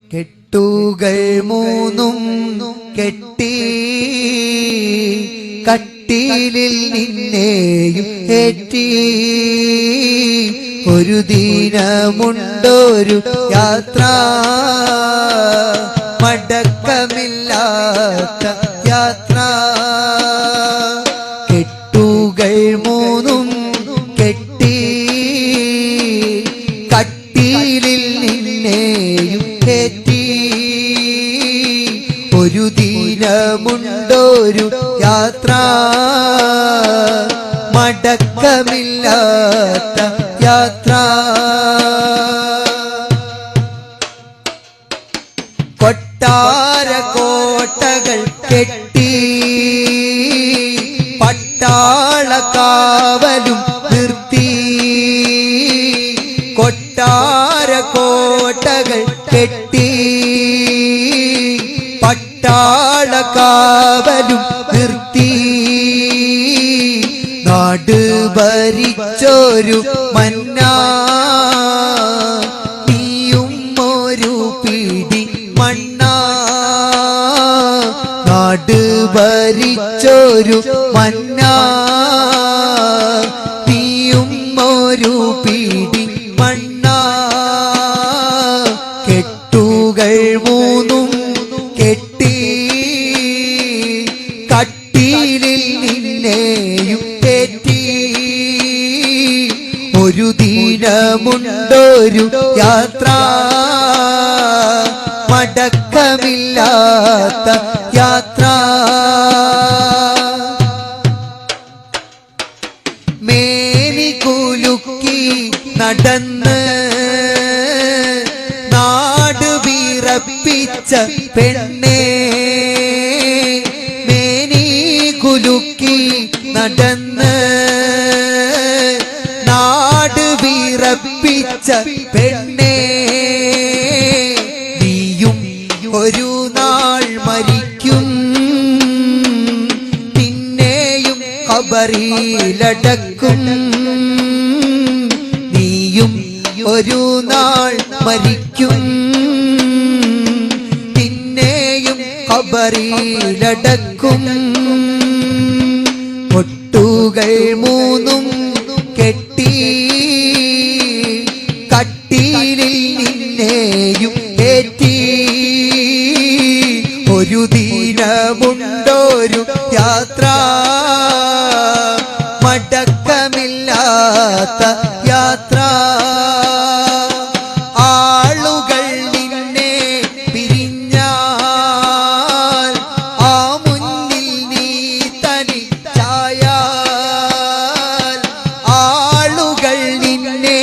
കെട്ടുകൾ മൂന്നും കെട്ടി കട്ടിലിൽ നിന്നെയും ഏറ്റി ഒരു ദിനമുണ്ടൊരു യാത്ര മടക്കമില്ലാത്ത യാത്ര. കെട്ടുകൾ മൂന്നും കെട്ടി കട്ടിലിൽ നിന്നെയും ഏറ്റി ഒരു ദിനമുണ്ടൊരു യാത്ര മടക്കമില്ലാത്ത യാത്ര. കൊട്ടാര കോട്ടകൾ കെട്ടി പട്ടാള കാവലും നിർത്തി. കൊട്ടാര കോട്ടകൾ കെട്ടി പട്ടാള കാവലും നിർത്തി. നാട് ഭരിച്ചൊരു മന്നാ നീയും ഒരു പിടി മണ്ണാ. നാട് ഭരിച്ചൊരു മന്നാ നീയും ഒരു പിടി മണ്ണാ. കെട്ടുകൾ മൂന്നും കെട്ടി കട്ടിലിൽ നിന്നെയും ഏറ്റി ഒരു ദിനമുണ്ടൊരു യാത്ര മടക്കമില്ലാത്ത യാത്ര. മേനി കുലുക്കി നടന്ന് നാട് വിറപ്പിച്ച പെണ്ണേ. മേനി കുലുക്കി നടന്ന് നാട് വിറപ്പിച്ച പെണ്ണേ. നീയും ഒരു നാൾ മരിക്കും, പിന്നെയും ഖബറിലടക്കും. നീയും ഒരു നാൾ മരിക്കും, പിന്നെയും ഖബറിലടക്കും. പൊട്ടുകൾ മൂന്നും കെട്ടി കട്ടിലിൽ നിന്നെയും ഏറ്റി ഒരു ദിനമുണ്ടൊരു യാത്ര മടക്കമില്ലാത്ത യാത്ര. ആളുകൾ നിന്നെ പിരിഞ്ഞാൽ ആ മുന്നിൽ നീ തനിച്ചായാൽ. ആളുകൾ നിന്നെ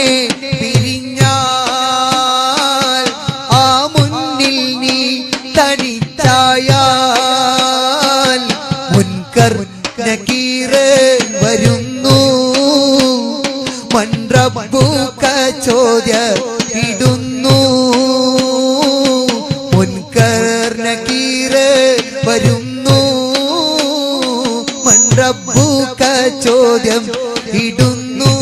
പിരിഞ്ഞാൽ ആ മുന്നിൽ നീ തനിച്ചായാൽ. മുൻകർ നകീർ വരുന്നു, മൻറബ്ബുക ചോദ്യമിടുന്നു. മുൻകർ നകീർ വരുന്നു, മൻറബ്ബുക ചോദ്യം ഇടുന്നു.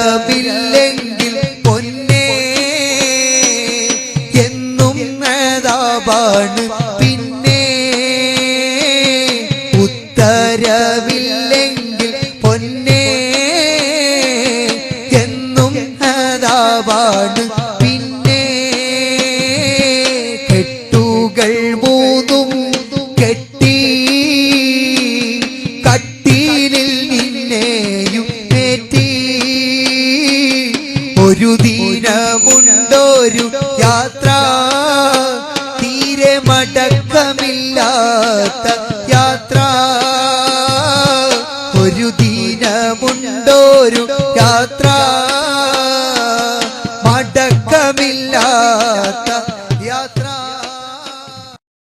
ഉത്തരമില്ലെങ്കിൽ പൊന്നേ എന്നും അദാബാണ് പിന്നെ. ഉത്തരമില്ലെങ്കിൽ പൊന്നേ എന്നും അദാബാണ് പിന്നെ. കെട്ടുകൾ മൂന്നും കെട്ടി കട്ടിലിൽ നിന്നെയും ഏറ്റി ഒരു ദിനമുണ്ടൊരു യാത്ര തീരെ മടക്കമില്ലാത്ത യാത്ര. ഒരു ദിനമുണ്ടൊരു യാത്ര മടക്കമില്ലാത്ത